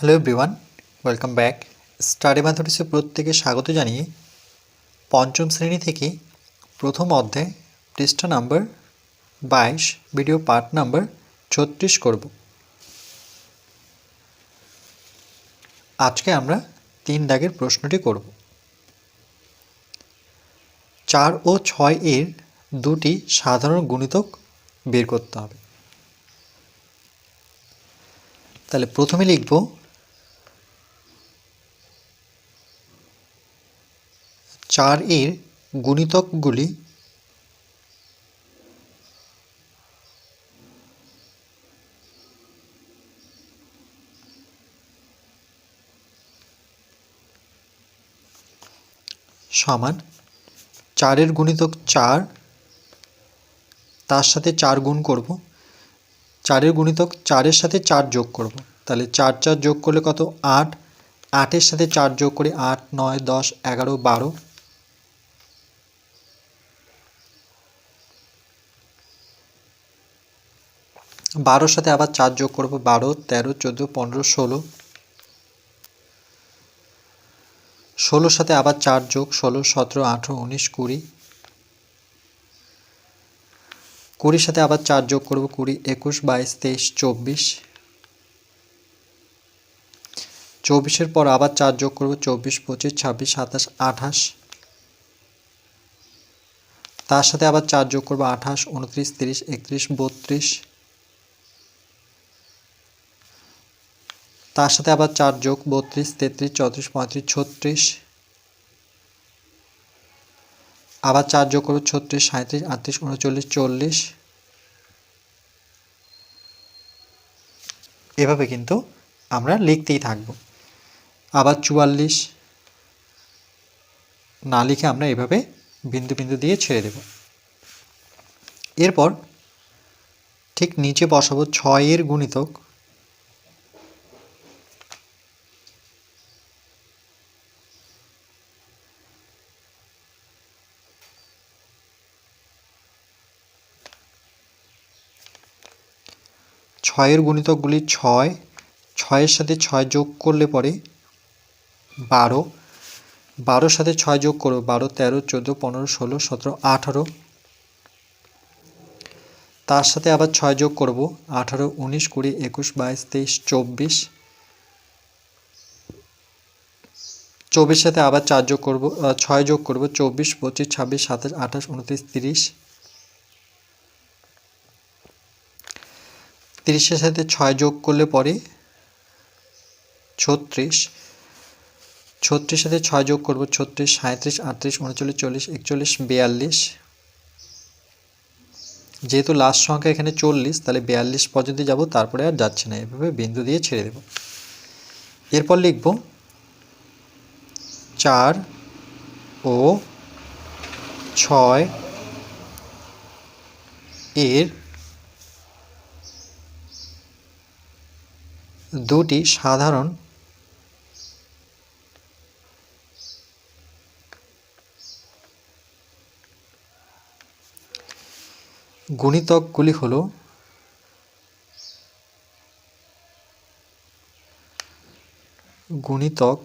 Hello everyone, welcome back. Study ম্যাথমেটিক্সে প্রত্যেকে স্বাগত জানিয়ে পঞ্চম শ্রেণী থেকে প্রথম অধ্যায় পৃষ্ঠা নাম্বার 22 ভিডিও পার্ট নাম্বার 36 করব। আজকে আমরা 3 দাগের প্রশ্নটি করব। 4 ও 6 এর দুটি সাধারণ গুণিতক বের করতে হবে। তাহলে প্রথমে লিখব 4 এর গুণিতকগুলি সমান 4 এর গুণিতক 4, তার সাথে 4 গুণ করব। 4 এর গুণিতক 4 এর সাথে 4 যোগ করব। তাহলে 4 4 যোগ করলে কত? 8। 8 এর সাথে 4 যোগ করি 8 9 10 11 12। 12 সাথে আবার 4 যোগ করব 12 13 14 15 16। 16 সাথে আবার 4 যোগ 16 17 18 19 20। 20 সাথে আবার 4 যোগ করব 20 21 22 23 24। 24 এর পর আবার 4 যোগ করব 24 25 26 27 28। তার সাথে আবার 4 যোগ করব 28 29 30 31 32। তার সাথে আবার 4 যোগ 32 33 34 35 36। আবার 4 যোগ করব 36 37 38 39 40। এভাবে কিন্তু আমরা লিখতেই থাকব। আবার 44 না লিখে আমরা এভাবে বিন্দু বিন্দু দিয়ে ছেড়ে দেব। এরপর ঠিক নিচে বসাবো 6 এর গুণিতক 6 এর গুণিতকগুলি 6, 6 এর সাথে 6 যোগ করলে পরে 12, 12 সাথে 6 যোগ করব 12 13 14 15 16 17 18। তার সাথে আবার 6 যোগ করব 18 19 20 21 22 23 24। 24 সাথে আবার 4 যোগ করব 6 যোগ করব 24 25 26 27 28 29 30। 30 এর সাথে 6 যোগ করলে পরে 36, 36 সাথে 6 যোগ করব 36 37 38 39 40 41 42। যেহেতু লাস্ট সংখ্যা এখানে 40, তাহলে 42 পর্যন্ত যাব, তারপরে আর যাচ্ছে না, এভাবে বিন্দু দিয়ে ছেড়ে দেব। এরপর লিখব 4 ও 6 এর দুটি সাধারণ গুণিতকগুলি হলো গুণিতক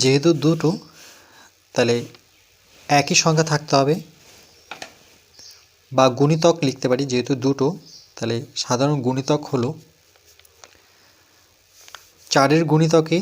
যেহেতু দুটো, তাহলে একই সংখ্যা থাকতে হবে, বা গুণিতক লিখতে পারি। যেহেতু দুটো, তাহলে সাধারণ গুণিতক হলো 4 এর গুণিতকে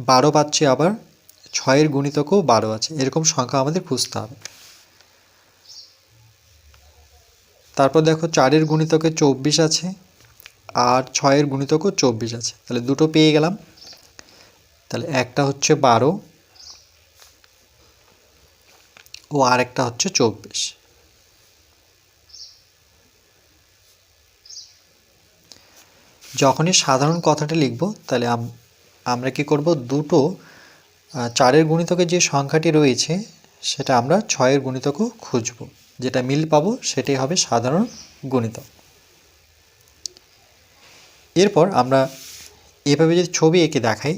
12 পাচ্ছি, আবার 6 এর গুণিতকেও 12 আছে, এরকম সংখ্যা আমাদের খুঁজতে হবে। তারপর দেখো 4 এর গুণিতকে 24 আছে আর 6 এর গুণিতকও 24 আছে, তাহলে দুটো পেয়ে গেলাম। তাহলে একটা হচ্ছে 12 ও আরেকটা হচ্ছে 24। যখনই সাধারণ কথাটা লিখব, তাহলে আমরা কি করব, দুটো 4 এর গুণিতকে যে সংখ্যাটি রয়েছে সেটা আমরা 6 এর গুণিতকও খুঁজব, যেটা মিল পাবো সেটাই হবে সাধারণ গুণিতক। এরপর আমরা এভাবে যদি ছবি এঁকে দেখাই,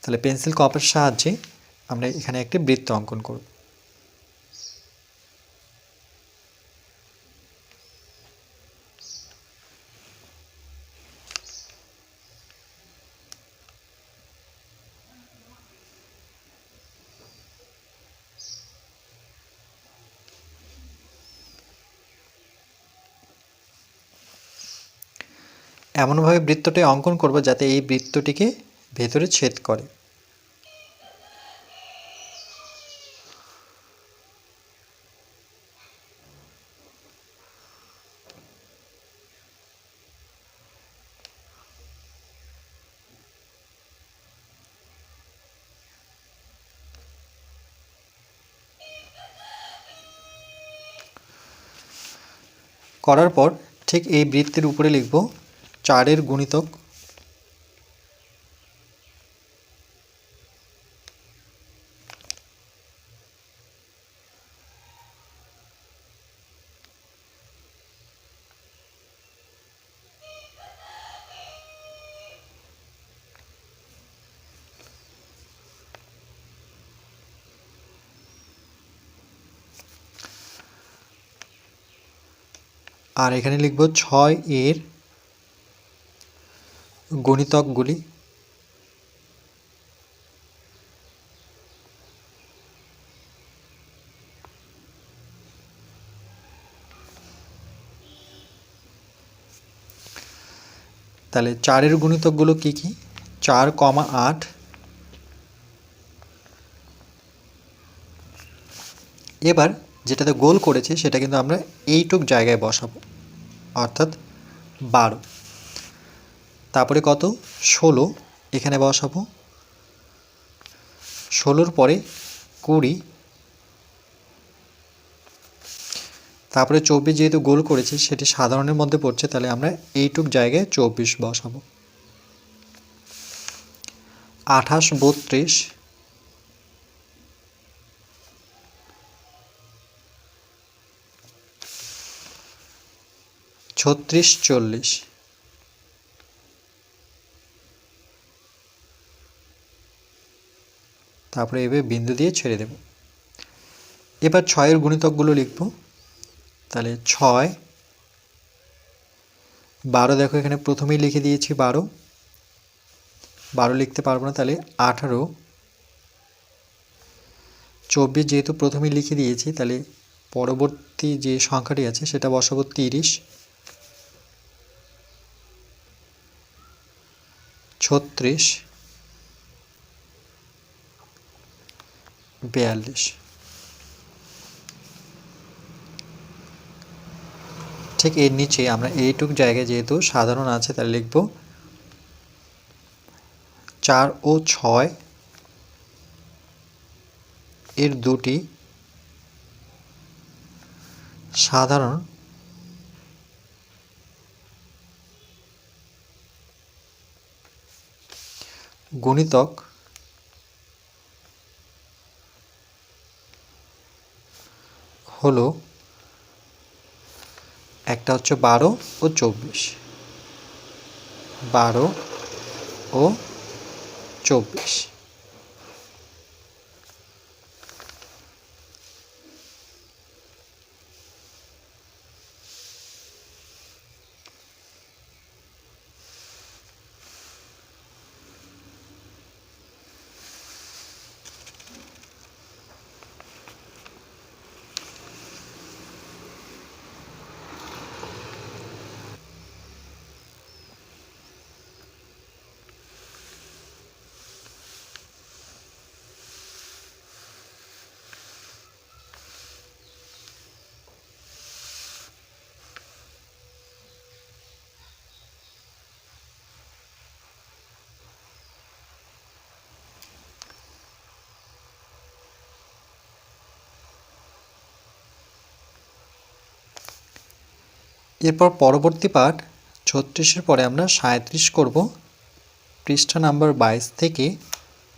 তাহলে পেন্সিল কপের সাহায্যে আমরা এখানে একটি বৃত্ত অঙ্কন করব। এমনভাবে বৃত্তটি অঙ্কন করব যাতে এই বৃত্তটিকে ভেতরে ছেদ করে। করার পর ঠিক এই বৃত্তের উপরে লিখব 4-এর গুণিতক। আর এখানে লিখব 6-এর গুণিতকগুলি। তাহলে 4-এর গুণিতকগুলো কি কি? 4, 8। এবার যেটাতে গোল করেছে সেটা কিন্তু আমরা এইটুক জায়গায় বসাবো, অর্থাৎ 12। তারপরে কত? 16 এখানে বসাবো। 16-র পরে 20। তারপরে 24 যেহেতু গোল করেছে সেটি সাধারণের মধ্যে পড়ছে, তাহলে আমরা এইটুক জায়গায় 24 বসাবো। 28, 32। 36, 40। তারপরে এভাবে বিন্দু দিয়ে ছেড়ে দেব। এবার 6-এর গুণিতকগুলো লিখব। তাহলে 6, 12 দেখো এখানে প্রথমেই লিখে দিয়েছি 12 লিখতে পারবো না, তাহলে 18। 24 যেহেতু প্রথমেই লিখে দিয়েছি, তাহলে পরবর্তী যে সংখ্যাটি আছে সেটা বসাবো 30। 36, 42। ঠিক এর নিচে আমরা এইটুক জায়গায় যেহেতু সাধারণ আছে তাহলে লিখব 4 ও 6 এর দুটি সাধারণ গুণিতক হলো, একটা হচ্ছে 12 ও 24। 12 ও 24। এরপর পরবর্তী পাঠ 36-এর পরে আমরা 37 করব। পৃষ্ঠা নাম্বার 22 থেকে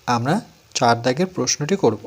আমরা 4 দাগের প্রশ্নটি করব।